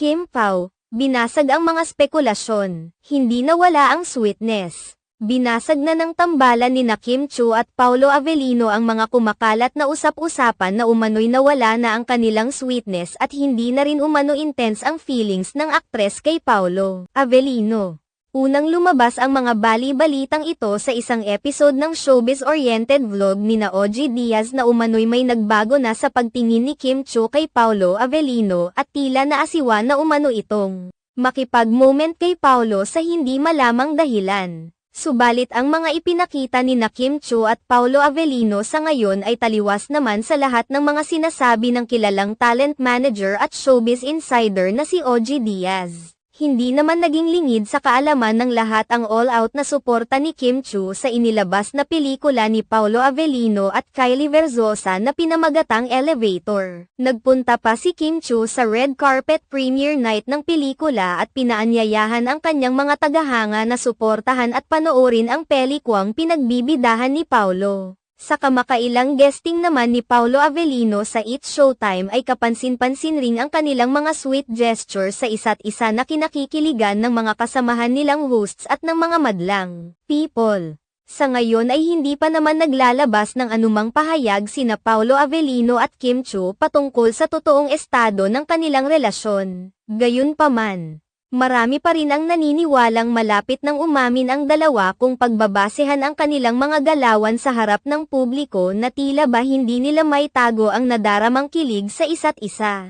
Kim Pao, binasag ang mga spekulasyon, hindi nawala ang sweetness. Binasag na ng tambalan ni Kim Chiu at Paolo Avellino ang mga kumakalat na usap-usapan na umano'y nawala na ang kanilang sweetness at hindi na rin umano intense ang feelings ng aktres kay Paolo Avellino. Unang lumabas ang mga bali-balitang ito sa isang episode ng showbiz-oriented vlog ni OG Diaz na umano'y may nagbago na sa pagtingin ni Kim Chiu kay Paolo Avellino at tila naasiwa na umano itong makipag-moment kay Paolo sa hindi malamang dahilan. Subalit ang mga ipinakita ni Kim Chiu at Paolo Avellino sa ngayon ay taliwas naman sa lahat ng mga sinasabi ng kilalang talent manager at showbiz insider na si OG Diaz. Hindi naman naging lingid sa kaalaman ng lahat ang all-out na suporta ni Kim Chiu sa inilabas na pelikula ni Paolo Avellino at Kylie Verzosa na pinamagatang Elevator. Nagpunta pa si Kim Chiu sa red carpet premiere night ng pelikula at pinaanyayahan ang kanyang mga tagahanga na suportahan at panoorin ang pelikwang pinagbibidahan ni Paolo. Sa kamakailang guesting naman ni Paolo Avellino sa It's Showtime ay kapansin-pansin ring ang kanilang mga sweet gestures sa isa't isa na kinakikiligan ng mga kasamahan nilang hosts at ng mga madlang people. Sa ngayon ay hindi pa naman naglalabas ng anumang pahayag sina Paolo Avellino at Kim Chiu patungkol sa totoong estado ng kanilang relasyon. Gayunpaman, marami pa rin ang naniniwalang malapit nang umamin ang dalawa kung pagbabasehan ang kanilang mga galawan sa harap ng publiko na tila ba hindi nila maitago ang nadaramang kilig sa isa't isa.